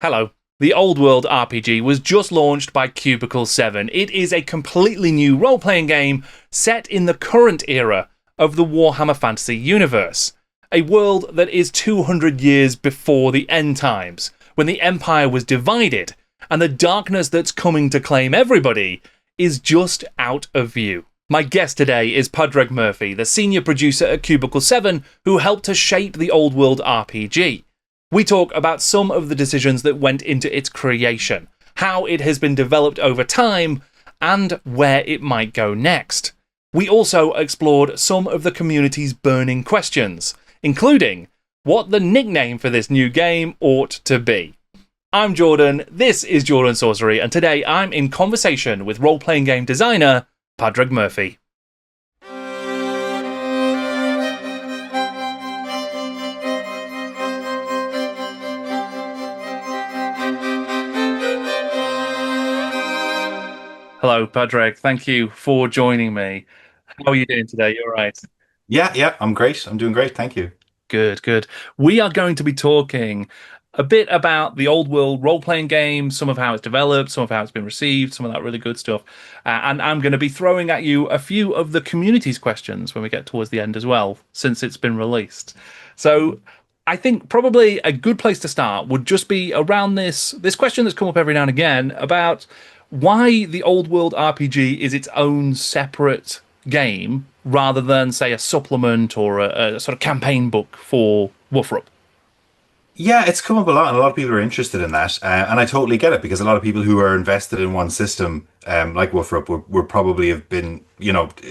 Hello. The Old World RPG was just launched by Cubicle 7. It is a completely new role playing game set in the current era of the Warhammer Fantasy universe. A world that is 200 years before the end times, when the Empire was divided, and the darkness that's coming to claim everybody is just out of view. My guest today is Padraig Murphy, the senior producer at Cubicle 7, who helped to shape the Old World RPG. We talk about some of the decisions that went into its creation, how it has been developed over time, and where it might go next. We also explored some of the community's burning questions, including what the nickname for this new game ought to be. I'm Jordan, this is Jordan Sorcery, and today I'm in conversation with role-playing game designer Padraig Murphy. Hello, Padraig. Thank you for joining me. How are you doing today? You all right? Yeah, I'm great. I'm doing great. Thank you. Good, good. We are going to be talking a bit about the old world role-playing game, some of how it's developed, some of how it's been received, some of that really good stuff. And I'm going to be throwing at you a few of the community's questions when we get towards the end as well, since it's been released. So I think probably a good place to start would just be around this question that's come up every now and again about why the old world RPG is its own separate game rather than, say, a supplement or a sort of campaign book for Wolfrup. Yeah, it's come up a lot, and a lot of people are interested in that, and I totally get it because a lot of people who are invested in one system, like Wolfrup, would probably have been,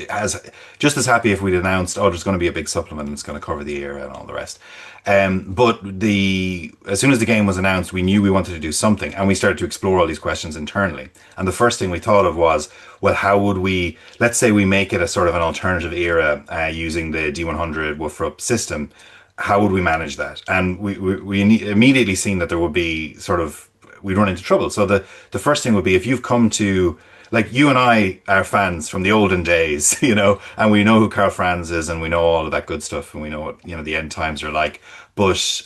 as just as happy if we'd announced, oh, there's going to be a big supplement and it's going to cover the era and all the rest. But the as soon as the game was announced, we knew we wanted to do something, and we started to explore all these questions internally. And the first thing we thought of was, well, how would we? Let's say we make it a sort of an alternative era using the D100 Wolfrup system. How would we manage that? And we immediately seen that there would be sort of we'd run into trouble. So the first thing would be if you've come to like you and I are fans from the olden days, and we know who Karl Franz is and we know all of that good stuff and we know what the end times are like. But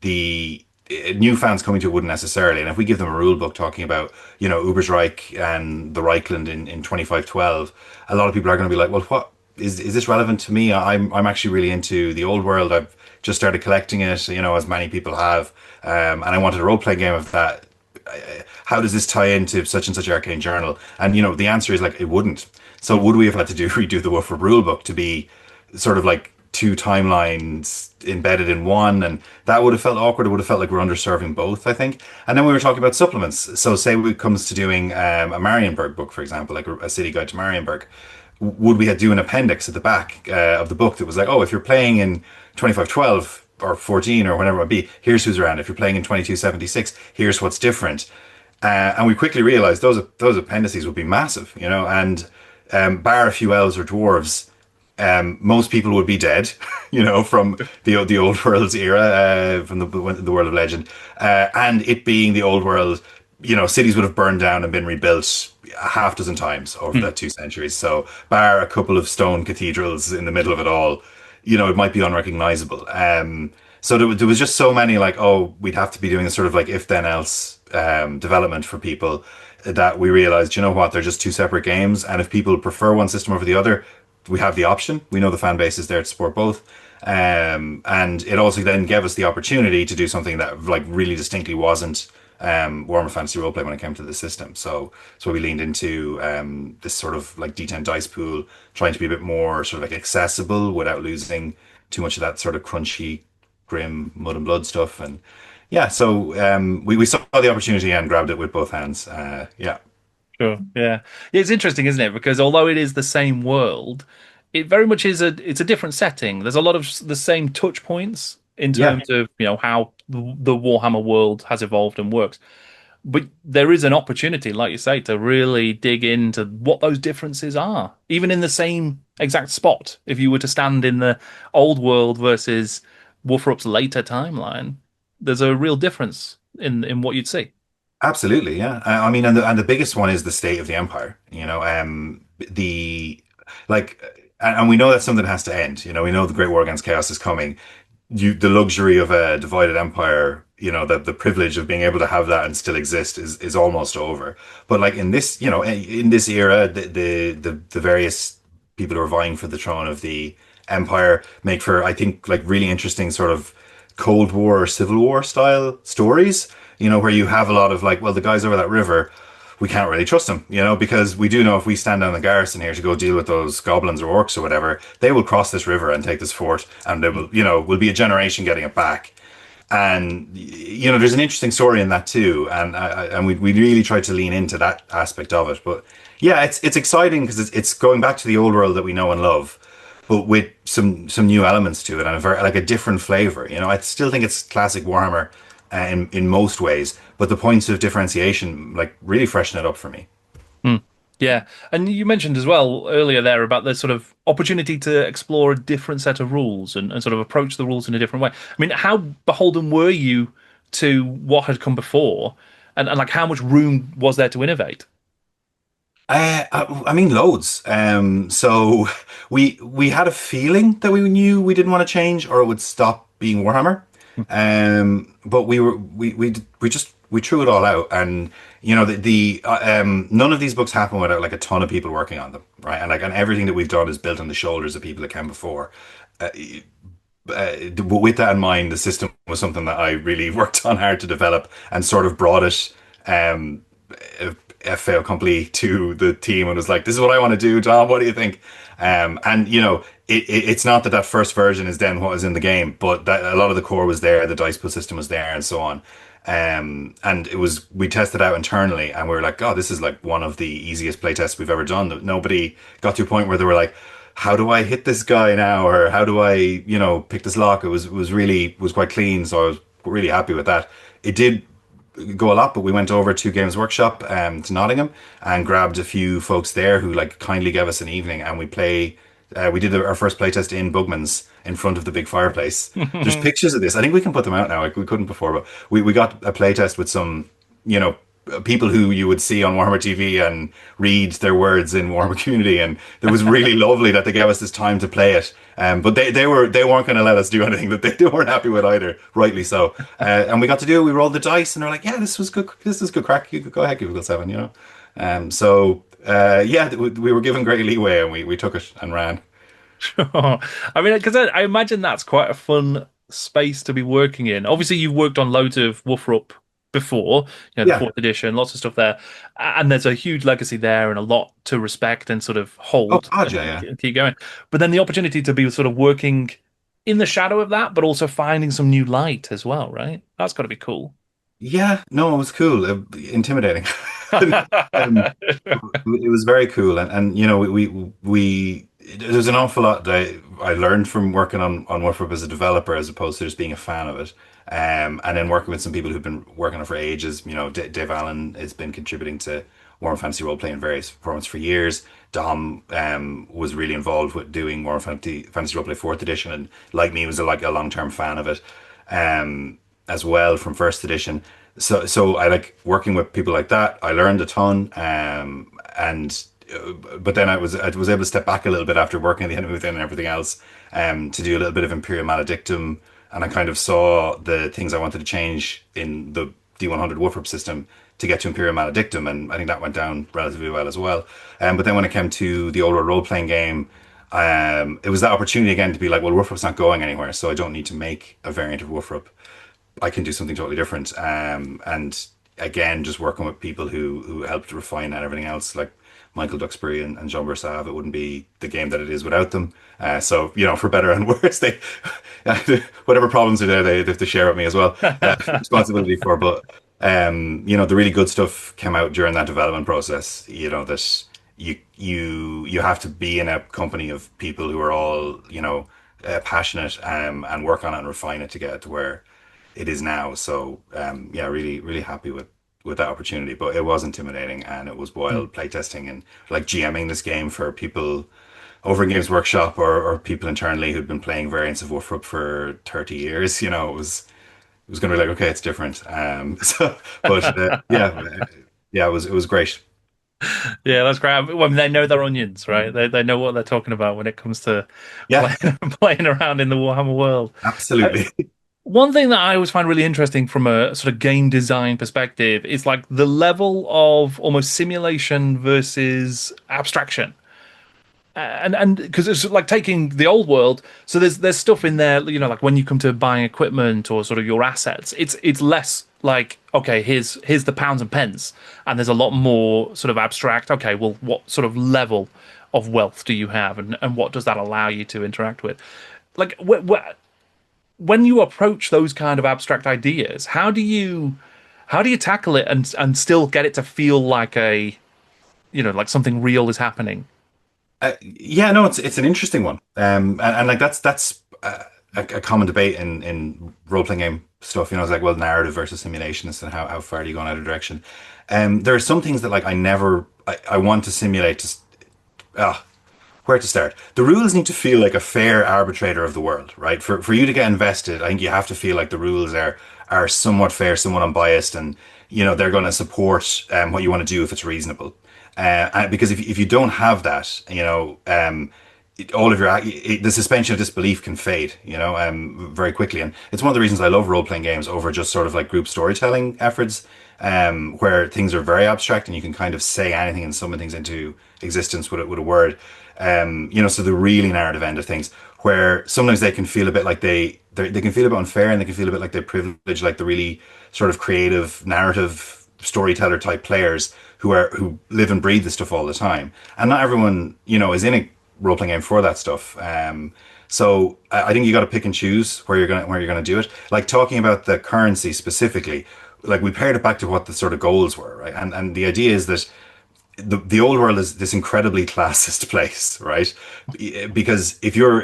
the new fans coming to it wouldn't necessarily. And if we give them a rule book talking about Ubersreich and the Reichland in 2512, a lot of people are going to be like, well, what? Is this relevant to me? I'm actually really into the old world. I've just started collecting it, as many people have, and I wanted a role playing game of that. How does this tie into such and such arcane journal? And the answer is like it wouldn't. So would we have had to redo the Wolford rule book to be sort of like two timelines embedded in one, and that would have felt awkward. It would have felt like we're underserving both, I think. And then we were talking about supplements. So say it comes to doing a Marienburg book, for example, like a city guide to Marienburg, would we do an appendix at the back of the book that was like, oh, if you're playing in 2512 or 14 or whatever it might be, here's who's around. If you're playing in 2276, here's what's different. And we quickly realized those appendices would be massive, and bar a few elves or dwarves, most people would be dead, from the old world's era, from the world of legend, and it being the old world, cities would have burned down and been rebuilt a half dozen times over Hmm. that 2 centuries. So, bar a couple of stone cathedrals in the middle of it all, it might be unrecognizable. So there was just so many like, oh, we'd have to be doing a sort of like if then else development for people that we realized, you know what, they're just two separate games, and if people prefer one system over the other, we have the option. We know the fan base is there to support both. And it also then gave us the opportunity to do something that like really distinctly wasn't Warhammer Fantasy Roleplay when it came to the system. So we leaned into this sort of like D10 dice pool, trying to be a bit more sort of like accessible without losing too much of that sort of crunchy, grim mud and blood stuff. And yeah, so we saw the opportunity and grabbed it with both hands. Yeah. Sure. Yeah. It's interesting, isn't it? Because although it is the same world, it very much is it's a different setting. There's a lot of the same touch points in Yeah. terms of, how the Warhammer world has evolved and works. But there is an opportunity, like you say, to really dig into what those differences are, even in the same exact spot. If you were to stand in the old world versus Wolfrup's later timeline, there's a real difference in what you'd see. Absolutely, yeah. I mean, and the biggest one is the state of the empire. The like, and we know that something has to end. We know the Great War against Chaos is coming. The luxury of a divided empire the privilege of being able to have that and still exist is almost over. But like in this, in this era, the various people who are vying for the throne of the empire make for, I think, like really interesting sort of Cold War or Civil War style stories, where you have a lot of like, well, the guys over that river, we can't really trust them, because we do know if we stand down the garrison here to go deal with those goblins or orcs or whatever, they will cross this river and take this fort, and they will, will be a generation getting it back. And there's an interesting story in that too, and we really tried to lean into that aspect of it. But yeah, it's exciting because it's going back to the old world that we know and love, but with some new elements to it and a very like a different flavor. I still think it's classic Warhammer in most ways, but the points of differentiation like really freshen it up for me. Mm. Yeah, and you mentioned as well earlier there about the sort of opportunity to explore a different set of rules and sort of approach the rules in a different way. I mean, how beholden were you to what had come before, and like how much room was there to innovate? I mean, loads. So we had a feeling that we knew we didn't want to change or it would stop being Warhammer. But we threw it all out, and none of these books happen without like a ton of people working on them, right? And everything that we've done is built on the shoulders of people that came before. Uh, but with that in mind, the system was something that I really worked on hard to develop and sort of brought it. Um, fait accompli to the team and was like, "This is what I want to do, Tom. What do you think?" And it's not that first version is then what is in the game, but that a lot of the core was there, the dice pool system was there, and so on. And we tested out internally, and we were like, "God, this is like one of the easiest playtests we've ever done." That nobody got to a point where they were like, "How do I hit this guy now?" or "How do I, pick this lock?" It was quite clean, so I was really happy with that. It did go a lot, but we went over to Games Workshop to Nottingham and grabbed a few folks there who like kindly gave us an evening, and we did our first playtest in Bugman's in front of the big fireplace. There's pictures of this. I think we can put them out now. Like, we couldn't before, but we got a playtest with some, people who you would see on Warhammer TV and read their words in Warhammer Community, and it was really lovely that they gave us this time to play it. But they weren't going to let us do anything that they weren't happy with either, rightly so. And we got to do it. We rolled the dice, and they're like, "Yeah, this was good. This is good crack. You could go ahead, Cubicle 7." Yeah, we were given great leeway, and we took it and ran. Sure. I mean, because I imagine that's quite a fun space to be working in. Obviously, you've worked on loads of Woof before, the Yeah. fourth edition, lots of stuff there, and there's a huge legacy there and a lot to respect and sort of Oh, hold God, and yeah, yeah. keep going. But then the opportunity to be sort of working in the shadow of that, but also finding some new light as well, right? That's got to be cool. Yeah, no, it was cool, intimidating. It was very cool, and there's an awful lot that I learned from working on Warframe as a developer, as opposed to just being a fan of it. And then working with some people who've been working on it for ages. Dave Allen has been contributing to Warhammer Fantasy Roleplay in various formats for years. Dom was really involved with doing Warhammer Fantasy Roleplay Fourth Edition, and like me, was like a long term fan of it. As well from first edition. So I like working with people like that. I learned a ton, and but then I was able to step back a little bit after working at the Enemy Within and everything else, to do a little bit of Imperial Maledictum, and I kind of saw the things I wanted to change in the D100 Wolfrop system to get to Imperial Maledictum, and I think that went down relatively well as well. But then when it came to the older role playing game, it was that opportunity again to be like, well, Wolfrop's not going anywhere, so I don't need to make a variant of Wolfrop. I can do something totally different. And again, just working with people who helped refine and everything else, like Michael Duxbury and Jean Bursav, it wouldn't be the game that it is without them. So for better and worse, they whatever problems are there, they have to share with me as well. Responsibility for, but the really good stuff came out during that development process. That you have to be in a company of people who are all passionate, and work on it and refine it to get it to where it is now. So yeah, really, really happy with that opportunity. But it was intimidating, and it was wild playtesting and like GMing this game for people over in Games Workshop, or people internally who'd been playing variants of Wolfrup for 30 years. It was going to be like, okay, it's different. But yeah, yeah, it was great. Yeah, that's great. I mean, they know their onions, right? They know what they're talking about when it comes to Yeah, playing playing around in the Warhammer world. Uh, absolutely. One thing that I always find really interesting from a sort of game design perspective is like the level of almost simulation versus abstraction. And because it's like taking the old world, so there's stuff in there, like when you come to buying equipment or sort of your assets, it's less like, okay, here's the pounds and pence, and there's a lot more sort of abstract. Okay, well, what sort of level of wealth do you have, and what does that allow you to interact with? Like when you approach those kind of abstract ideas, how do you tackle it and still get it to feel like like something real is happening? Yeah, no, it's an interesting one. And like that's a common debate in role playing game stuff. It's like, well, narrative versus simulations, and how far do you go in either direction? There are some things that like I want to simulate. Just ah, where to start? The rules need to feel like a fair arbitrator of the world, right? For you to get invested, I think you have to feel like the rules are somewhat fair, somewhat unbiased, and they're going to support what you want to do if it's reasonable. Because if you don't have that, all of the suspension of disbelief can fade, very quickly. And it's one of the reasons I love role playing games over just sort of like group storytelling efforts, where things are very abstract and you can kind of say anything and summon things into existence with a word. So the really narrative end of things, where sometimes they can feel a bit like they can feel a bit unfair, and they can feel a bit like they privilege like the really sort of creative narrative storyteller type players who live and breathe this stuff all the time. And not everyone, is in a role playing game for that stuff. So I think you got to pick and choose where you're gonna do it. Like talking about the currency specifically, like we paired it back to what the sort of goals were, right? And the idea is that the old world is this incredibly classist place, right? Because if you're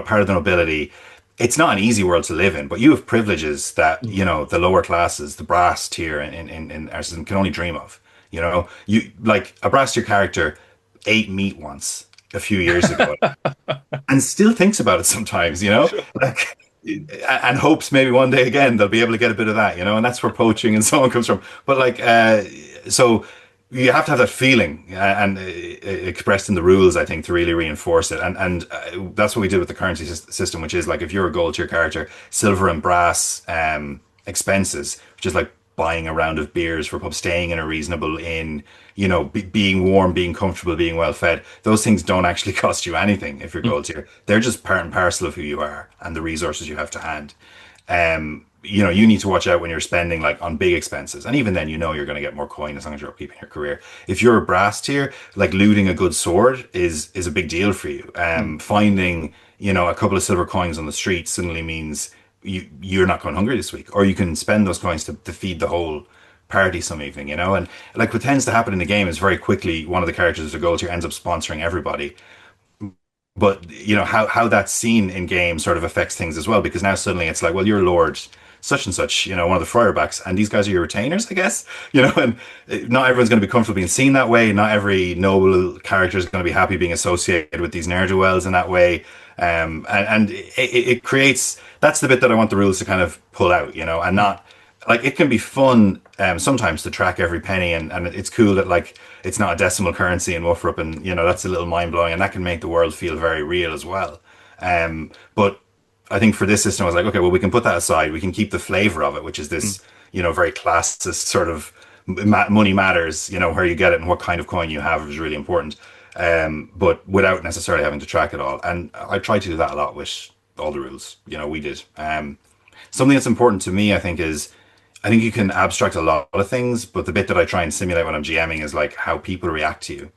part of the nobility, it's not an easy world to live in, but you have privileges that the lower classes, the brass tier in our system can only dream of. You like a brass tier character ate meat once a few years ago and still thinks about it sometimes, Sure. like, and hopes maybe one day again they'll be able to get a bit of that, and that's where poaching and so on comes from. But like, so you have to have that feeling, and expressed in the rules, I think, to really reinforce it. And that's what we did with the currency system, which is like if you're a gold tier character, silver and brass expenses, which is like buying a round of beers for pub, staying in a reasonable inn, being warm, being comfortable, being well fed. Those things don't actually cost you anything if you're Mm. gold tier. They're just part and parcel of who you are and the resources you have to hand. You need to watch out when you're spending like on big expenses. And even then, you're going to get more coin as long as you're keeping your career. If you're a brass tier, like looting a good sword is a big deal for you. Mm. Finding, a couple of silver coins on the street suddenly means you're not going hungry this week, or you can spend those coins to feed the whole party some evening, and like what tends to happen in the game is very quickly one of the characters, the gold tier, ends up sponsoring everybody. But how that's seen in game sort of affects things as well, because now suddenly it's like, well, you're Lord such and such, one of the Friarbacks, and these guys are your retainers, I guess. And not everyone's going to be comfortable being seen that way. Not every noble character is going to be happy being associated with these ne'er do wells in that way. And it creates, that's the bit that I want the rules to kind of pull out, and Mm. not like, it can be fun sometimes to track every penny, and it's cool that like it's not a decimal currency in Woofrup, and that's a little mind blowing, and that can make the world feel very real as well. But I think for this system, I was like, okay, well, we can put that aside. We can keep the flavor of it, which is Mm. this, very classist sort of money matters, where you get it and what kind of coin you have is really important. But without necessarily having to track it all. And I tried to do that a lot with all the rules, we did. Something that's important to me, I think, is I think you can abstract a lot of things, but the bit that I try and simulate when I'm GMing is like how people react to you,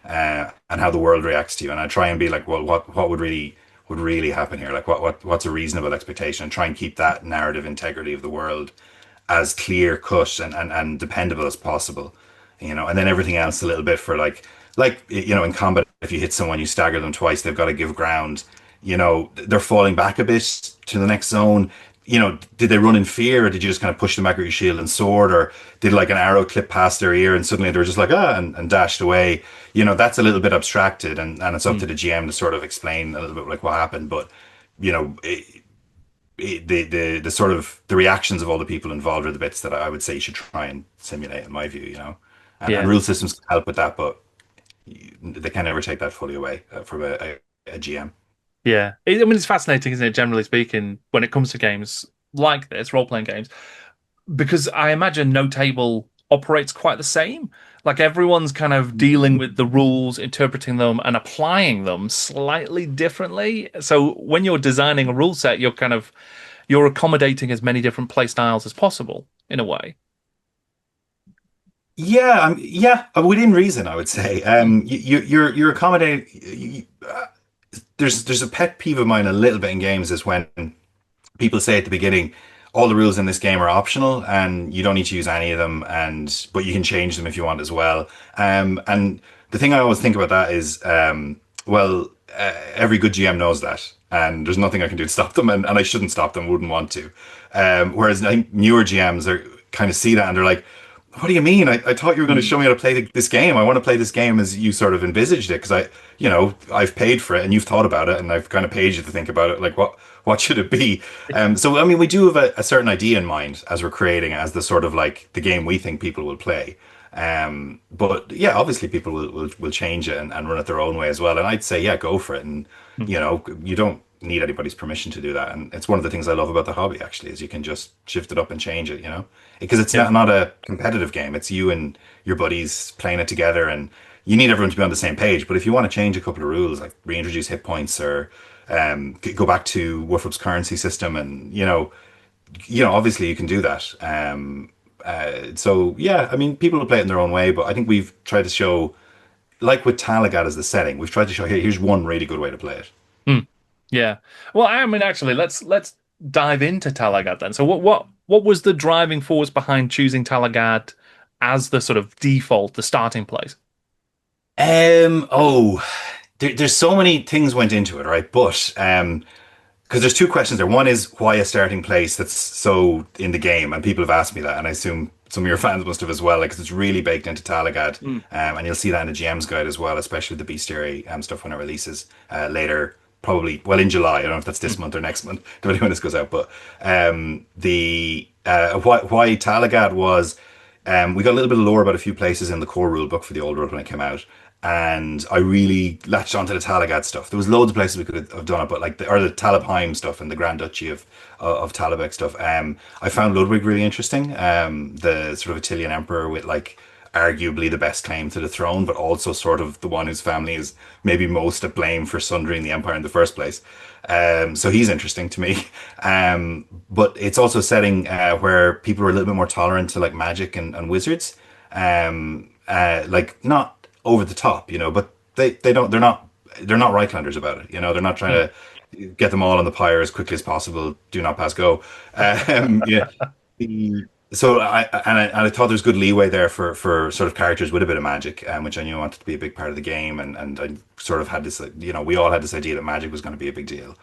and how the world reacts to you. And I try and be like, well, what would really happen here? Like, what's a reasonable expectation? And try and keep that narrative integrity of the world as clear cut and dependable as possible. And then everything else a little bit for in combat, if you hit someone, you stagger them twice, they've got to give ground. They're falling back a bit to the next zone. Did they run in fear, or did you just kind of push them back with your shield and sword, or did like an arrow clip past their ear and suddenly they're just like, and dashed away? That's a little bit abstracted, and it's up Mm. to the GM to sort of explain a little bit like what happened. But you know, the sort of the reactions of all the people involved are the bits that I would say you should try and simulate, in my view. And Yeah. rule systems can help with that, but they can never take that fully away from a GM. Yeah. I mean, it's fascinating, isn't it, generally speaking, when it comes to games like this, role-playing games, because I imagine no table operates quite the same. Like everyone's kind of dealing with the rules, interpreting them, and applying them slightly differently. So when you're designing a rule set, you're accommodating as many different play styles as possible in a way. Yeah, yeah, within reason, I would say. Mm, You're accommodating. There's a pet peeve of mine a little bit in games is when people say at the beginning, all the rules in this game are optional and you don't need to use any of them, and but you can change them if you want as well. And the thing I always think about that is, well, every good GM knows that, and there's nothing I can do to stop them, and I shouldn't stop them, wouldn't want to. Whereas I think newer GMs are kind of see that and they're like, what do you mean? I thought you were going to mm. show me how to play this game. I want to play this game as you sort of envisaged it because I've paid for it and you've thought about it and I've kind of paid you to think about it. Like what should it be? So I mean, we do have a certain idea in mind as we're creating as the sort of like the game we think people will play. But yeah, obviously people will change it and run it their own way as well. And I'd say, yeah, go for it. And Mm. you don't need anybody's permission to do that. And it's one of the things I love about the hobby actually is you can just shift it up and change it, because it's Yeah. not a competitive game. It's you and your buddies playing it together, and you need everyone to be on the same page. But if you want to change a couple of rules, like reintroduce hit points or go back to Wolfup's currency system, and obviously you can do that. So yeah, I mean, people will play it in their own way, but I think we've tried to show, like with Talagaad as the setting, we've tried to show here's one really good way to play it. Mm. Yeah. Well, I mean, actually, let's dive into Talagad then. So, what was the driving force behind choosing Talagad as the sort of default, the starting place? Oh, there's so many things went into it, right? But because there's two questions there. One is why a starting place that's so in the game, and people have asked me that, and I assume some of your fans must have as well, like 'cause it's really baked into Talagad, Mm. and you'll see that in the GM's guide as well, especially with the bestiary stuff when it releases later, probably well in July. I don't know if that's this month or next month, depending when this goes out. But the why Talagad was. We got a little bit of lore about a few places in the core rule book for the old world when it came out, and I really latched onto the Talagad stuff. There was loads of places we could have done it, but like the Talabheim stuff and the Grand Duchy of Talabek stuff. I found Ludwig really interesting. The sort of Attilian emperor with like arguably the best claim to the throne, but also sort of the one whose family is maybe most to blame for sundering the empire in the first place. So he's interesting to me. But it's also a setting where people are a little bit more tolerant to like magic and wizards. Like not over the top, but they don't they're not Reichlanders about it. They're not trying to get them all on the pyre as quickly as possible. Do not pass go. Yeah. So I thought there was good leeway there for sort of characters with a bit of magic, which I knew wanted to be a big part of the game, and I sort of had this, we all had this idea that magic was going to be a big deal,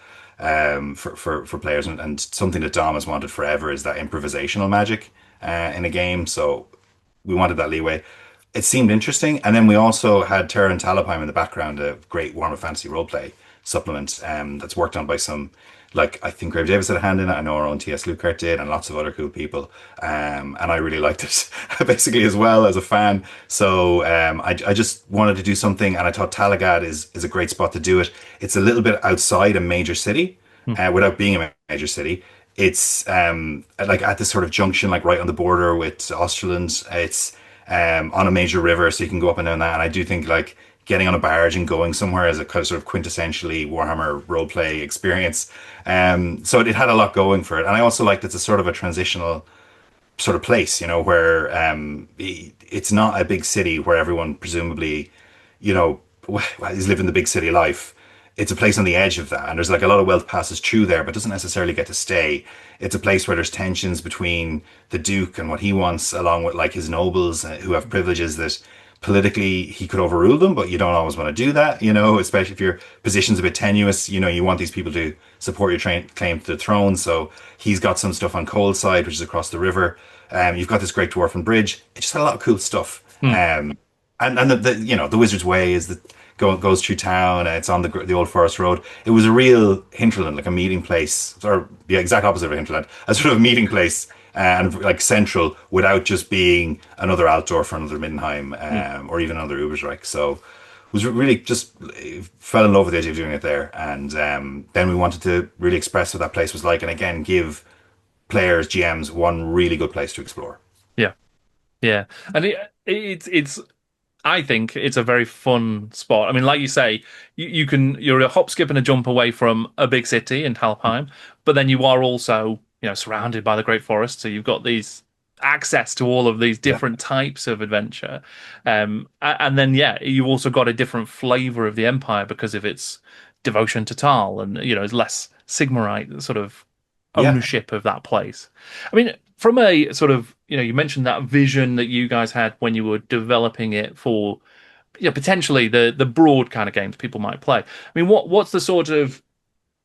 for players, and something that Dom has wanted forever is that improvisational magic, in a game. So we wanted that leeway. It seemed interesting, and then we also had Terra and Talabheim in the background, a great Warhammer Fantasy roleplay supplement, that's worked on by some, like I think Grave Davis had a hand in it. I know our own TS Lucart did, and lots of other cool people. And I really liked it basically as well as a fan. So I just wanted to do something, and I thought Talagad is a great spot to do it. It's a little bit outside a major city, Mm. without being a major city. It's like at this sort of junction, like right on the border with Austerland. It's on a major river, so you can go up and down that. And I do think like getting on a barge and going somewhere is a kind of sort of quintessentially Warhammer roleplay experience. So it had a lot going for it, and I also liked it's a sort of a transitional sort of place, where it's not a big city where everyone presumably, you know, is living the big city life. It's a place on the edge of that, and there's like a lot of wealth passes through there, but doesn't necessarily get to stay. It's a place where there's tensions between the Duke and what he wants, along with like his nobles who have privileges that politically he could overrule them, but you don't always want to do that, especially if your position's a bit tenuous. You want these people to support your claim to the throne. So he's got some stuff on Cold Side, which is across the river. You've got this Great Dwarfen Bridge. It just had a lot of cool stuff. Mm. And the Wizard's Way is that goes through town. It's on the old forest road. It was a real hinterland, like a meeting place, or the exact opposite of a hinterland, a sort of meeting place, and like central without just being another Altdorf or another Middenheim, Mm. or even another Ubersreich. So was really just fell in love with the idea of doing it there. And then we wanted to really express what that place was like, and again give players, GMs, one really good place to explore. Yeah, yeah, and it's I think it's a very fun spot. I mean, like you say, you're a hop, skip, and a jump away from a big city in Talheim, but then you are also, surrounded by the Great Forest. So you've got these access to all of these Yeah, different types of adventure. And then yeah, you've also got a different flavor of the Empire because of its devotion to Tal, and it's less Sigmarite sort of yeah, ownership of that place. I mean, from a sort of, you mentioned that vision that you guys had when you were developing it for, potentially the broad kind of games people might play. I mean, what's the sort of,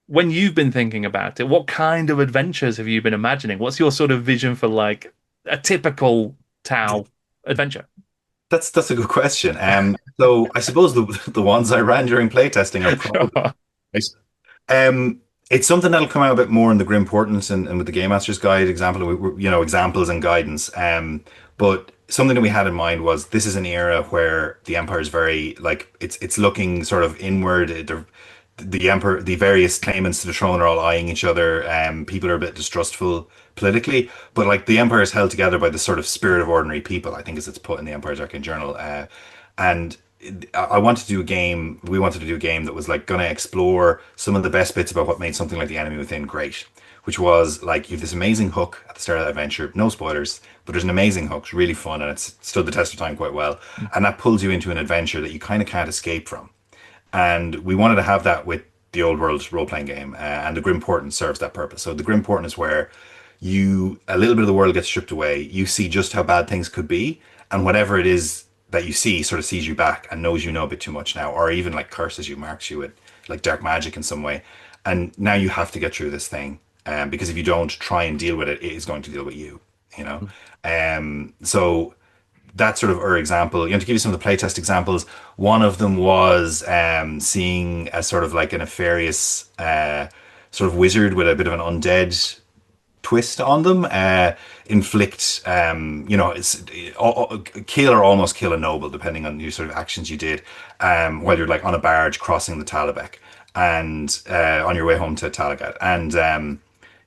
when you've been thinking about it, what kind of adventures have you been imagining? What's your sort of vision for like a typical Tau adventure? that's a good question. So I suppose the ones I ran during playtesting are probably Sure. Um, it's something that'll come out a bit more in the Grim Portents and with the Game Master's Guide example, examples and guidance. But something that we had in mind was this is an era where the Empire is very like it's looking sort of inward. The Emperor, the various claimants to the throne are all eyeing each other. People are a bit distrustful politically, but like the Empire is held together by the sort of spirit of ordinary people, I think, as it's put in the Empire's Arcane Journal. And I wanted to do a game. We wanted to do a game that was like going to explore some of the best bits about what made something like The Enemy Within great, which was like you have this amazing hook at the start of the adventure. No spoilers, but there's an amazing hook. It's really fun and it's stood the test of time quite well. And that pulls you into an adventure that you kind of can't escape from. And we wanted to have that with the old world role playing game, and the Grim Portent serves that purpose. So the Grim Portent is where a little bit of the world gets stripped away. You see just how bad things could be, and whatever it is that you see sort of sees you back and knows you know a bit too much now, or even like curses you, marks you with like dark magic in some way. And now you have to get through this thing, because if you don't try and deal with it, it is going to deal with you. You know, so that's sort of our example. To give you some of the playtest examples, one of them was seeing a sort of like a nefarious sort of wizard with a bit of an undead twist on them, inflict, kill or almost kill a noble, depending on your sort of actions you did, while you're like on a barge crossing the Talabek and on your way home to Talagaad. And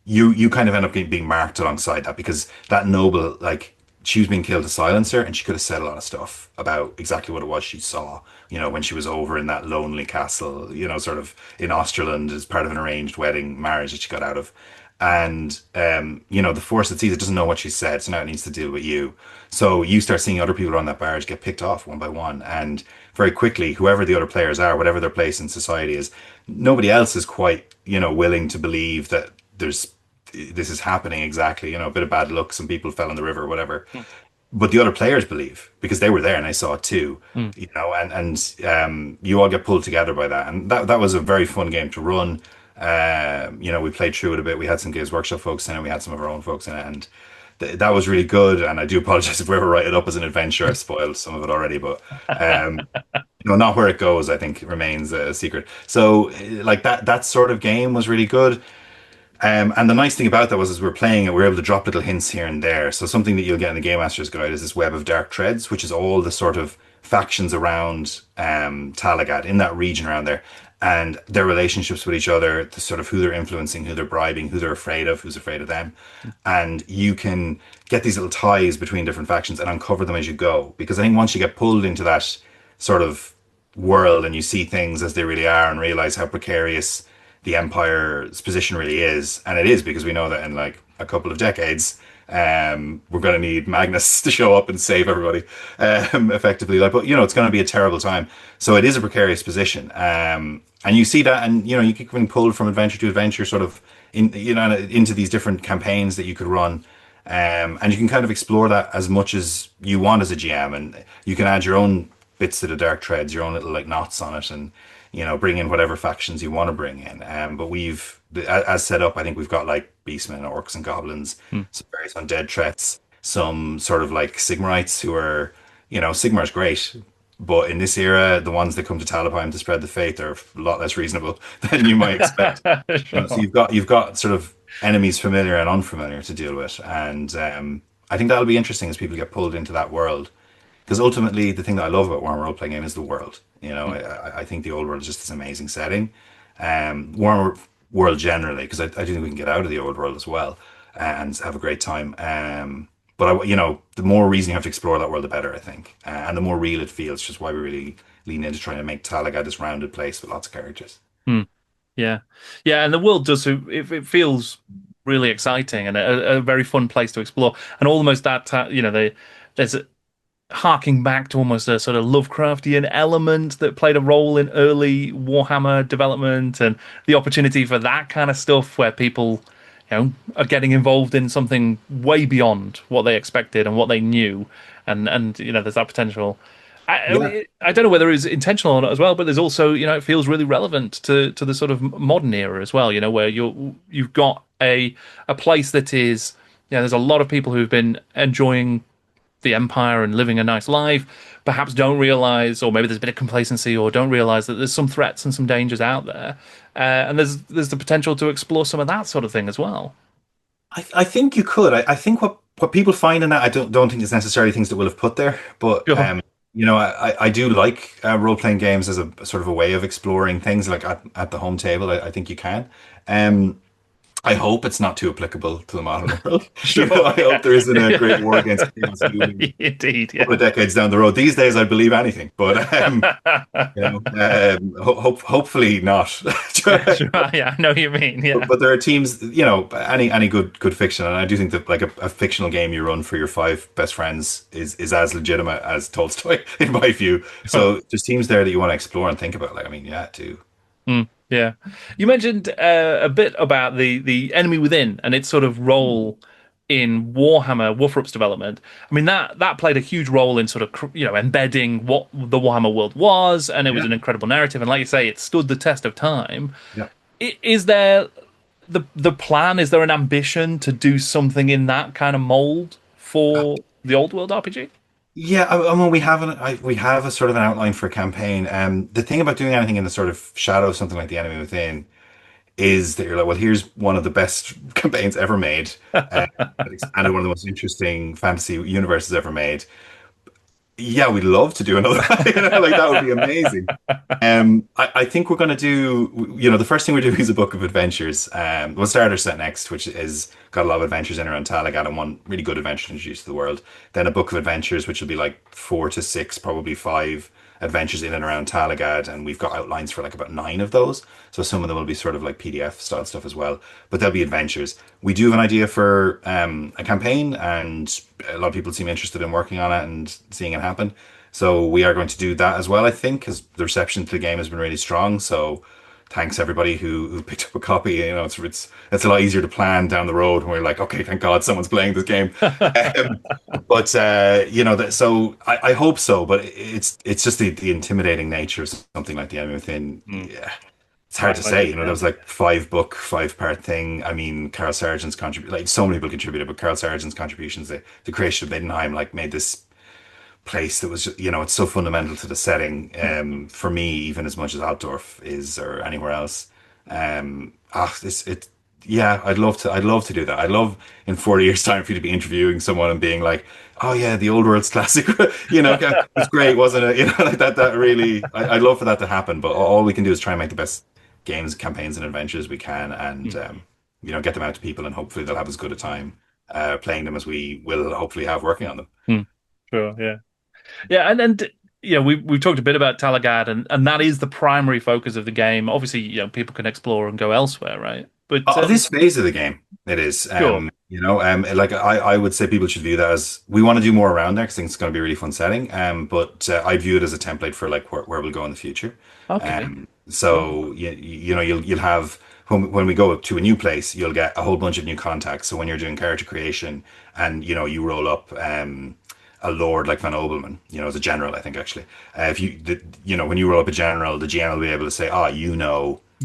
you kind of end up being marked alongside that because that noble, like, she was being killed to silence her, and she could have said a lot of stuff about exactly what it was she saw, when she was over in that lonely castle, sort of in Austerland as part of an arranged wedding marriage that she got out of. And, the force that sees it doesn't know what she said, so now it needs to deal with you. So you start seeing other people on that barge get picked off one by one. And very quickly, whoever the other players are, whatever their place in society is, nobody else is quite, willing to believe that this is happening exactly. A bit of bad luck, some people fell in the river, whatever. But the other players believe because they were there and they saw it too. Mm. And you all get pulled together by that, and that was a very fun game to run. We played through it a bit. We had some Games Workshop folks in it. We had some of our own folks in it, and that was really good. And I do apologize if we ever write it up as an adventure. I've spoiled some of it already, but not where it goes. I think remains a secret. So, like that sort of game was really good. And the nice thing about that was, as we were playing it, we were able to drop little hints here and there. So something that you'll get in the Game Master's Guide is this web of dark threads, which is all the sort of factions around Talagaad, in that region around there, and their relationships with each other, the sort of who they're influencing, who they're bribing, who they're afraid of, who's afraid of them. And you can get these little ties between different factions and uncover them as you go. Because I think once you get pulled into that sort of world and you see things as they really are and realize how precarious the Empire's position really is, and it is because we know that in like a couple of decades, we're going to need Magnus to show up and save everybody, effectively. Like, but it's going to be a terrible time. So it is a precarious position, and you see that, and you keep getting pulled from adventure to adventure, sort of into these different campaigns that you could run. And you can kind of explore that as much as you want as a GM, and you can add your own bits to the dark threads, your own little like knots on it, and bring in whatever factions you want to bring in. But we've, as set up, I think we've got like beastmen, orcs, and goblins, some various undead threats, some sort of like Sigmarites who are, Sigmar's great, but in this era, the ones that come to Talabheim to spread the faith are a lot less reasonable than you might expect. So Sure. you've got sort of enemies familiar and unfamiliar to deal with, and I think that'll be interesting as people get pulled into that world. Because ultimately, the thing that I love about Warhammer role playing game is the world. You know, Mm. I think the old world is just this amazing setting. Warhammer world generally, because I do think we can get out of the old world as well and have a great time. But the more reason you have to explore that world, the better, I think, and the more real it feels. Just why we really lean into trying to make Talagaad this rounded place with lots of characters. Mm. Yeah, yeah, and the world does it feels really exciting and a very fun place to explore, and almost that there's harking back to almost a sort of Lovecraftian element that played a role in early Warhammer development, and the opportunity for that kind of stuff where people, are getting involved in something way beyond what they expected and what they knew, and there's that potential. I Yeah. mean, I don't know whether it's intentional or not as well, but there's also, it feels really relevant to the sort of modern era as well, where you've got a place that is, there's a lot of people who've been enjoying the empire and living a nice life, perhaps don't realize, or maybe there's a bit of complacency, or don't realize that there's some threats and some dangers out there, and there's the potential to explore some of that sort of thing as well. I think you could. I think what people find in that, I don't think it's necessarily things that we'll have put there, but Sure. I do like role playing games as a sort of a way of exploring things like at the home table. I think you can. Um, I hope it's not too applicable to the modern world. Sure. I hope Yeah. there isn't a great war against chaos looming Indeed. a couple Yeah. of decades down the road. These days, I'd believe anything, but hopefully not. Sure. Yeah. I know what you mean. Yeah. But there are teams, any good fiction, and I do think that like a fictional game you run for your five best friends is as legitimate as Tolstoy in my view. Sure. So there's teams there that you want to explore and think about. Like, I mean, yeah, too. Mm, yeah. You mentioned a bit about the enemy within and its sort of role in Warhammer Wolfrup's development. I mean that played a huge role in sort of embedding what the Warhammer world was, and it was Yeah, an incredible narrative. And like you say, it stood the test of time. yeah. Is there the plan? Is there an ambition to do something in that kind of mold for the old world RPG? Yeah, I mean, we have a sort of an outline for a campaign. The thing about doing anything in the sort of shadow of something like the enemy within is that you're like, well, here's one of the best campaigns ever made, that expanded one of the most interesting fantasy universes ever made. Yeah, we'd love to do another. Like that would be amazing. I think we're going to do, the first thing we're doing is a book of adventures. We'll start our set next, which is got a lot of adventures in around Talagaad and one really good adventure introduced to the world. Then a book of adventures, which will be like 4 to 6, probably 5 adventures in and around Talagaad, and we've got outlines for like about 9 of those. So some of them will be sort of like PDF style stuff as well, but they'll be adventures. We do have an idea for a campaign, and a lot of people seem interested in working on it and seeing it happen. So we are going to do that as well, I think, because the reception to the game has been really strong. So thanks everybody who picked up a copy. It's a lot easier to plan down the road when we're like, okay, thank God someone's playing this game. Um, but so I hope so. But it's just the intimidating nature of something like the enemy within. Mm, Yeah, it's I hard to say. imagine, There yeah. was like 5 book, 5 part thing. I mean, Carl Sargent's contribute like so many people contributed, but Carl Sargent's contributions, the creation of Middenheim, like made this place that was it's so fundamental to the setting, for me, even as much as Altdorf is or anywhere else. This it Yeah, I'd love to do that. I'd love in 40 years time for you to be interviewing someone and being like, oh yeah, the old world's classic, it was great, wasn't it? Like that really, I'd love for that to happen, but all we can do is try and make the best games, campaigns and adventures we can, and Mm, get them out to people, and hopefully they'll have as good a time playing them as we will hopefully have working on them. mm, sure, yeah. Yeah, and we've talked a bit about Talagad, and that is the primary focus of the game. Obviously, people can explore and go elsewhere, right? But This phase of the game, it is. sure, Like I would say people should view that as we want to do more around there because I think it's going to be a really fun setting. But I view it as a template for like where we'll go in the future. okay, cool. So you'll have when we go to a new place, you'll get a whole bunch of new contacts. So when you're doing character creation and you roll up a lord like Van Obelman, as a general, I think actually, if when you roll up a general, the GM will be able to say,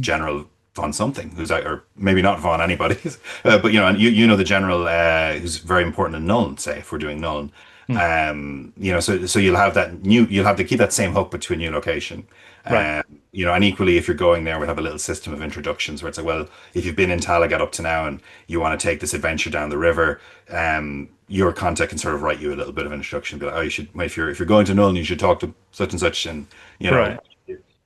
General Von something, who's out, or maybe not Von anybody, but and the general who's very important in Nuln, say if we're doing Nuln. Mm, So you'll have to keep that same hook but to a new location. right. And equally, if you're going there, we'll have a little system of introductions where it's like, well, if you've been in Talagaad up to now and you want to take this adventure down the river, your contact can sort of write you a little bit of an instruction, be like, oh, you should if you're going to Nuln, you should talk to such and such, and you know, Right.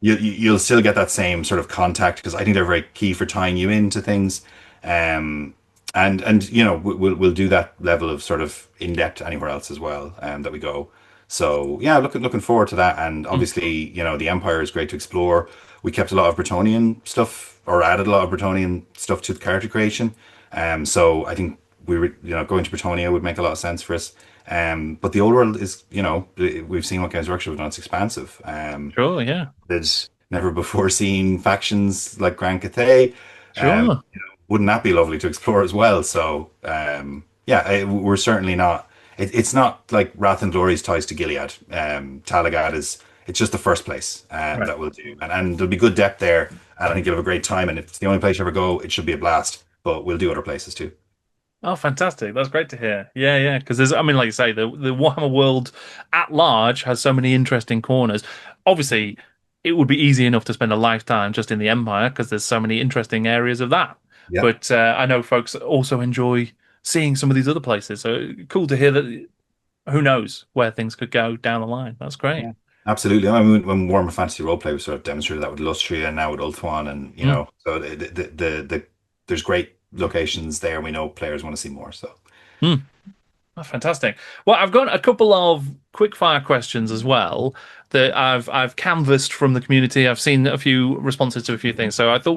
you'll still get that same sort of contact because I think they're very key for tying you into things. Um, and you know we'll do that level of sort of in depth anywhere else as well that we go. So yeah, looking forward to that. And Mm. obviously, you know, the Empire is great to explore. We kept a lot of Bretonian stuff or added a lot of Bretonian stuff to the character creation. So I think you know, going to Bretonia would make a lot of sense for us. But the old world is, you know, we've seen what Games Workshop have done. It's expansive. Sure, yeah. There's never before seen factions like Grand Cathay. Sure. Wouldn't that be lovely to explore as well? So, yeah, we're certainly not. It's not like Wrath and Glory's ties to Gilead. Talagaad is. It's just the first place Right. that we'll do, and there'll be good depth there. And I think you'll have a great time. And if it's the only place you ever go, it should be a blast. But we'll do other places too. Oh, fantastic. That's great to hear. Yeah, yeah. Because I mean, like you say, the Warhammer world at large has so many interesting corners. Obviously, it would be easy enough to spend a lifetime just in the Empire because there's so many interesting areas of that. Yeah. But I know folks also enjoy seeing some of these other places. So cool to hear that. Who knows where things could go down the line. That's great. Yeah. Absolutely. I mean, when Warhammer Fantasy Roleplay was sort of demonstrated that with Lustria and now with Ulthuan, and you Mm. know, so there's great locations there, and we know players want to see more. So Mm. Oh, fantastic. Well, I've got a couple of quick fire questions as well that I've canvassed from the community. I've seen a few responses to a few things, so I thought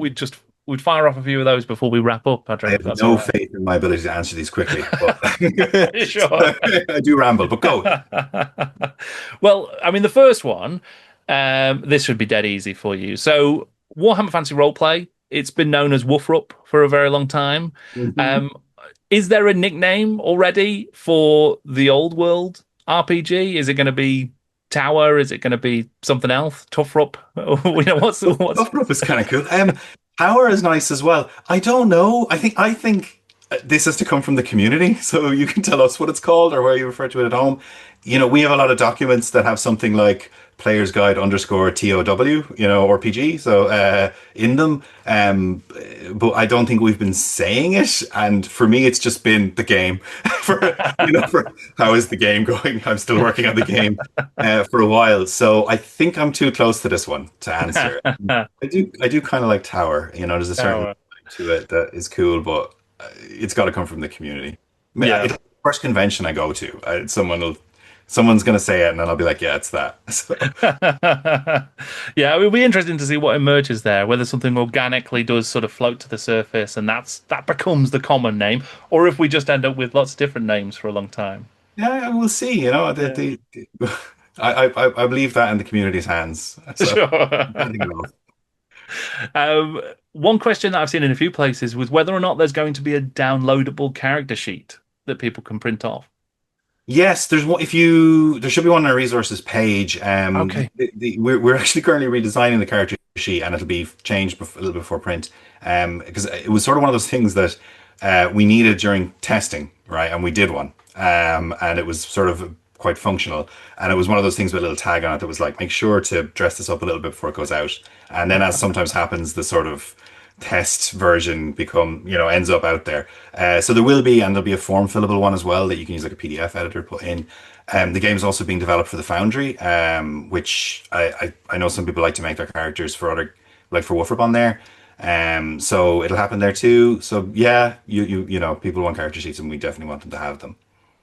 we'd fire off a few of those before we wrap up, I Patrick, if have that's all no right. faith in my ability to answer these quickly, but Sure. I do ramble. But go. Well, I mean, the first one, this should be dead easy for you. So, Warhammer Fantasy Roleplay, it's been known as Woofrup for a very long time. Mhm. Um, is there a nickname already for the old world RPG? Is it going to be Tower? Is it going to be something else? Toughrup? You know, what's Buff Rope is kind of cool. Power is nice as well. I don't know. I think this has to come from the community, so you can tell us what it's called or where you refer to it at home. You know, we have a lot of documents that have something like player's guide underscore TOW, you know, or PG, so in them. But I don't think we've been saying it. And for me, it's just been the game. For you know, for how is the game going? I'm still working on the game for a while, so I think I'm too close to this one to answer. I do kind of like Tower. You know, there's a certain Tower? vibe to it that is cool, but it's got to come from the community. Yeah. First convention I go to, someone's gonna say it, and then I'll be like, yeah, it's that. So, Yeah, it would be interesting to see what emerges there, whether something organically does sort of float to the surface and that becomes the common name, or if we just end up with lots of different names for a long time. yeah, we'll see. You know, Yeah. I believe that in the community's hands. So, Sure. I think it will. One question that I've seen in a few places was whether or not there's going to be a downloadable character sheet that people can print off. Yes, there's one. If you, there should be one on our resources page. Okay. We're actually currently redesigning the character sheet, and it'll be changed a little bit before print. Because it was sort of one of those things that we needed during testing, right? And we did one, and it was sort of quite functional. And it was one of those things with a little tag on it that was like, make sure to dress this up a little bit before it goes out. And then, as sometimes happens, the sort of test version ends up out there. So there will be, and there'll be a form fillable one as well that you can use like a PDF editor to put in. The game is also being developed for the Foundry, which I know some people like to make their characters for other, like for Wolfrop on there. So it'll happen there too. So yeah, you know, people want character sheets, and we definitely want them to have them.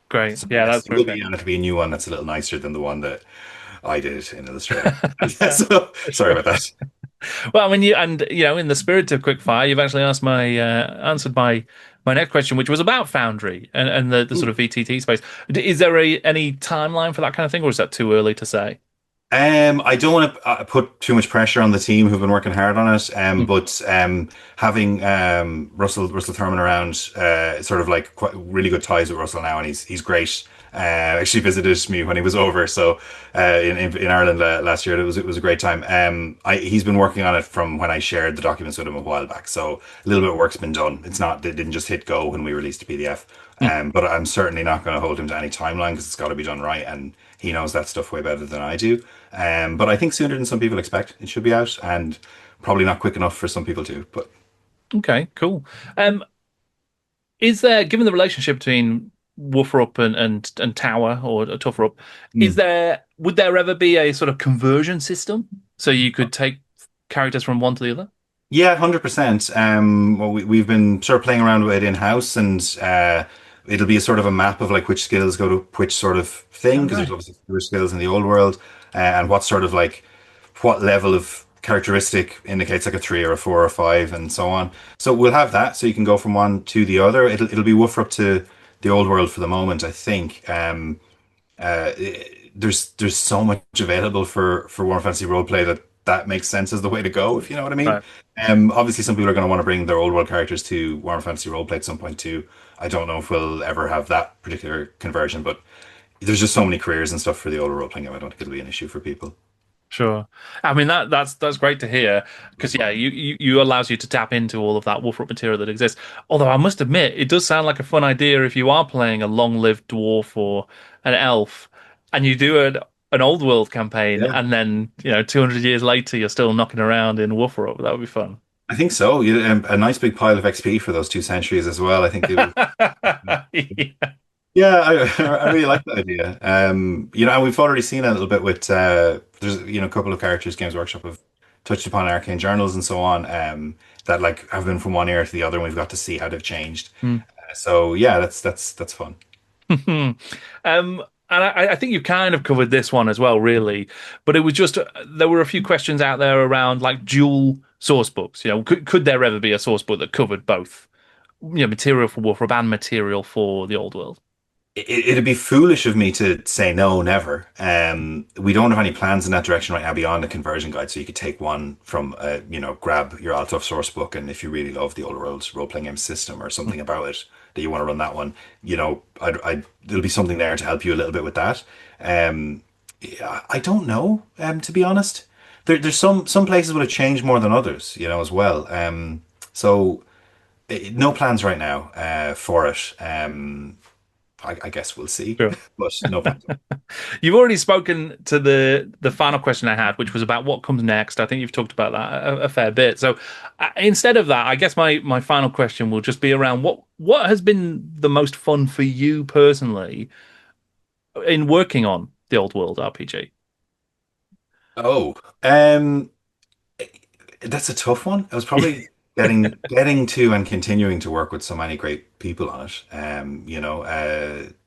Great. So Yeah, yes, that's it will be, perfect. and it'll be a new one that's a little nicer than the one that I did in Illustrator. So sorry about that. Well, I mean, in the spirit of quickfire, you've actually answered my next question, which was about Foundry and the sort of VTT space. Is there any timeline for that kind of thing, or is that too early to say? I don't want to put too much pressure on the team who've been working hard on it. Mm. But having Russell Thurman around, sort of like quite really good ties with Russell now, and he's great. Actually visited me when he was over, so in Ireland last year. It was a great time. He's been working on it from when I shared the documents with him a while back. So a little bit of work's been done. It didn't just hit go when we released the PDF. Mm. But I'm certainly not going to hold him to any timeline because it's got to be done right, and he knows that stuff way better than I do. But I think sooner than some people expect it should be out, and probably not quick enough for some people too. But Okay, cool. Is there, given the relationship between woofer up and tower or a tougher up. Mm. Would there ever be a sort of conversion system so you could take characters from one to the other? Yeah, 100%. Well, we've been sort of playing around with it in house, and it'll be a sort of a map of like which skills go to which sort of Oh, thing, because there's nice. obviously fewer skills in the old world, and what sort of like what level of characteristic indicates like a three or a four or five, and so on. So we'll have that, so you can go from one to the other. It'll be woofer up to the old world for the moment, I think. There's so much available for Warhammer Fantasy Roleplay that that makes sense as the way to go, if you know what I mean. Right. Obviously, some people are going to want to bring their old world characters to Warhammer Fantasy Roleplay at some point too. I don't know if we'll ever have that particular conversion, but there's just so many careers and stuff for the older role playing game. I don't think it'll be an issue for people. Sure. I mean that's great to hear because yeah, you allows you to tap into all of that Wolfrock material that exists. Although I must admit, it does sound like a fun idea if you are playing a long-lived dwarf or an elf, and you do an old world campaign, Yeah, and then 200 years later you're still knocking around in Wolfrock. That would be fun. I think so. A nice big pile of XP for those 2 centuries as well. I think it'll. Yeah. Yeah, I really like that idea. And we've already seen it a little bit with there's a couple of characters Games Workshop have touched upon arcane journals and so on, that like have been from one era to the other, and we've got to see how they've changed. Hmm. So yeah, that's fun. And I think you've kind of covered this one as well, really. But it was just there were a few questions out there around like dual source books. Could there ever be a source book that covered both, material for Warframe and material for the old world? It'd be foolish of me to say no, never. We don't have any plans in that direction right now beyond the conversion guide. So you could take one from, grab your Altov source book, and if you really love the Older Worlds role playing game system or something about it that you want to run that one, there'll be something there to help you a little bit with that. Yeah, I don't know, to be honest. There's some places will have changed more than others, as well. So no plans right now for it. I guess we'll see, Sure. but no plans. You've already spoken to the final question I had, which was about what comes next. I think you've talked about that a fair bit. So instead of that, I guess my final question will just be around what has been the most fun for you personally in working on the old world RPG. Oh, that's a tough one. I was probably getting to and continuing to work with so many great people on it.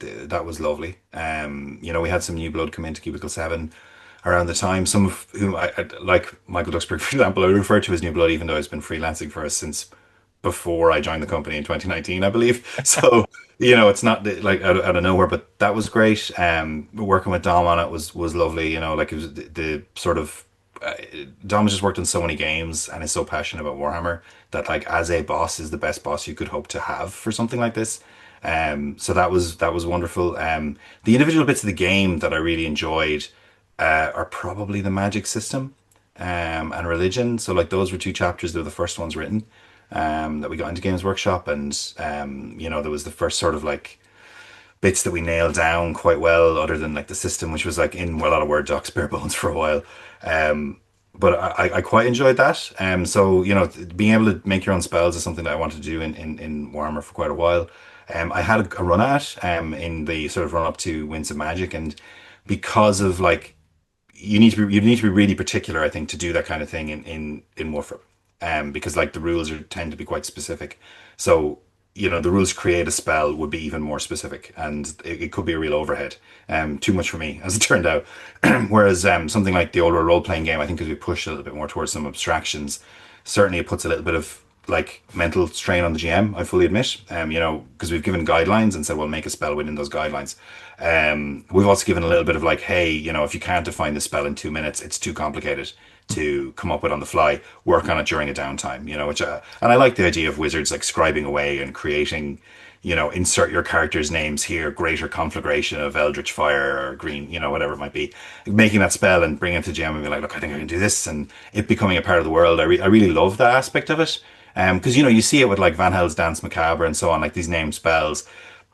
That was lovely. We had some new blood come into Cubicle 7 around the time. Some of whom like Michael Duxbury, for example, I refer to as new blood, even though he's been freelancing for us since before I joined the company in 2019, I believe. So, it's not like out of nowhere, but that was great. Working with Dom on it was lovely. Like it was the sort of Dom has just worked on so many games and is so passionate about Warhammer that like as a boss is the best boss you could hope to have for something like this. So that was wonderful. The individual bits of the game that I really enjoyed are probably the magic system and religion. So like those were two chapters that were the first ones written that we got into Games Workshop, and there was the first sort of like bits that we nailed down quite well, other than like the system, which was like in a lot of Word docs, bare bones for a while. Um, but I quite enjoyed that. So being able to make your own spells is something that I wanted to do in Warhammer for quite a while. I had a run at it in the sort of run up to Winds of Magic, and because of like you need to be really particular, I think, to do that kind of thing in Warframe, because like the rules tend to be quite specific. So the rules to create a spell would be even more specific, and it could be a real overhead. Too much for me, as it turned out. Whereas something like the older role playing game, I think, as we push a little bit more towards some abstractions, certainly it puts a little bit of like mental strain on the GM. I fully admit, because we've given guidelines and said, well, make a spell within those guidelines. We've also given a little bit of like, hey, if you can't define the spell in 2 minutes, it's too complicated to come up with on the fly. Work on it during a downtime, which and I like the idea of wizards like scribing away and creating, insert your character's names here, greater conflagration of eldritch fire or green, whatever it might be, making that spell and bringing it to GM and be like, look, I think I can do this, and it becoming a part of the world. I really love that aspect of it. Because you see it with like Van Hel's Dance Macabre and so on, like these named spells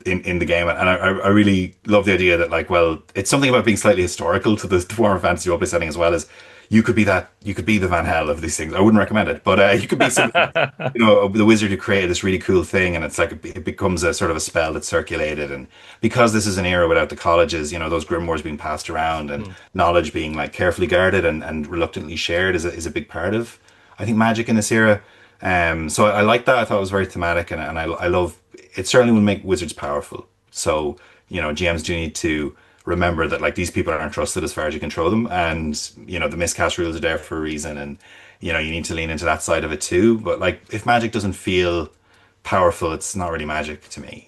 in the game, and I really love the idea that like, well, it's something about being slightly historical to the form of fantasy role play setting as well as you could be the Van Hell of these things. I wouldn't recommend it, but you could be some, the wizard who created this really cool thing, and it's like it becomes a sort of a spell that's circulated. And because this is an era without the colleges, those grimoires being passed around and knowledge being like carefully guarded and reluctantly shared is a big part of, I think, magic in this era. So I like that. I thought it was very thematic, and I love it. Certainly will make wizards powerful. So GMs do need to remember that like these people aren't trusted as far as you control them, and the miscast rules are there for a reason, and you need to lean into that side of it too. But like if magic doesn't feel powerful, it's not really magic to me.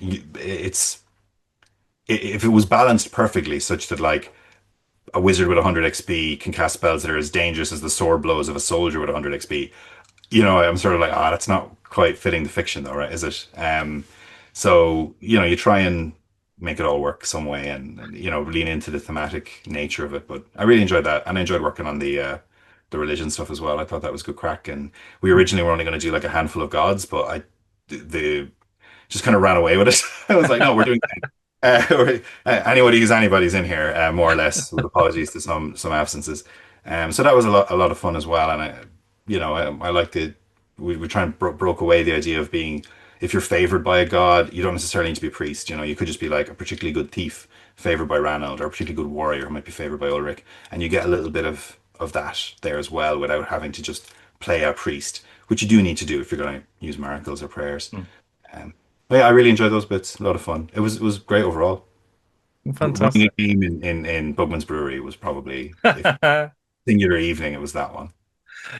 It's if it was balanced perfectly, such that like a wizard with 100 XP can cast spells that are as dangerous as the sword blows of a soldier with 100 XP. I'm sort of like, that's not quite fitting the fiction though, right? Is it? So you try and make it all work some way, and lean into the thematic nature of it. But I really enjoyed that, and I enjoyed working on the religion stuff as well. I thought that was good crack. And we originally were only going to do like a handful of gods, but the just kind of ran away with it. I was like, no, we're doing anybody who's anybody's in here, more or less, with apologies to some absences. So that was a lot of fun as well. And I like we try and broke away the idea of being, if you're favored by a god, you don't necessarily need to be a priest. You could just be like a particularly good thief favored by Ranald, or a particularly good warrior who might be favored by Ulrich, and you get a little bit of that there as well, without having to just play a priest, which you do need to do if you're going to use miracles or prayers. But yeah, I really enjoyed those bits. A lot of fun. It was great overall. Running Fantastic. a game in Bugman's Brewery was probably singular evening. It was that one.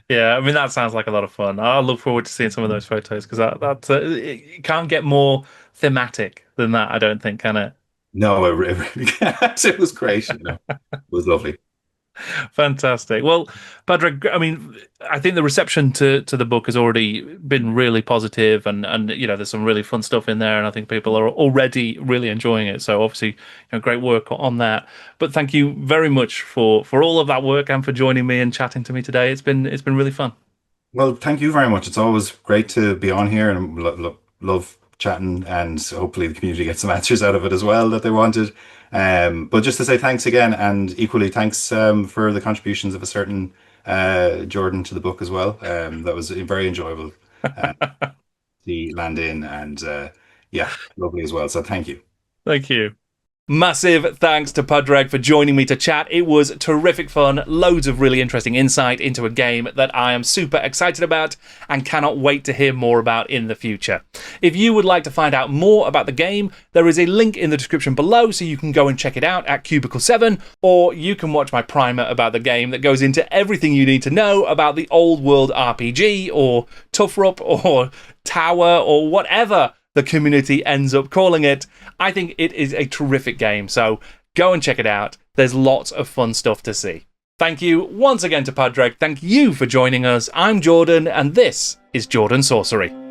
Yeah, I mean that sounds like a lot of fun. I look forward to seeing some of those photos because that it can't get more thematic than that. I don't think, can it? No, it really can't. It was great. It was lovely. Fantastic. Well, Padraig, I mean, I think the reception to the book has already been really positive, and there's some really fun stuff in there, and I think people are already really enjoying it. So obviously, great work on that. But thank you very much for all of that work and for joining me and chatting to me today. It's been really fun. Well, thank you very much. It's always great to be on here, and love chatting, and hopefully the community gets some answers out of it as well that they wanted. But just to say thanks again, and equally thanks for the contributions of a certain Jordan to the book as well. That was very enjoyable. Uh, the land in, and yeah, lovely as well. So thank you. Thank you. Massive thanks to Padraig for joining me to chat. It was terrific fun, loads of really interesting insight into a game that I am super excited about and cannot wait to hear more about in the future. If you would like to find out more about the game, there is a link in the description below so you can go and check it out at Cubicle 7, or you can watch my primer about the game that goes into everything you need to know about the old world RPG, or Tough Rup, or Tower, or whatever the community ends up calling it. I think it is a terrific game, so go and check it out. There's lots of fun stuff to see. Thank you once again to Padraig. Thank you for joining us. I'm Jordan, and this is Jordan Sorcery.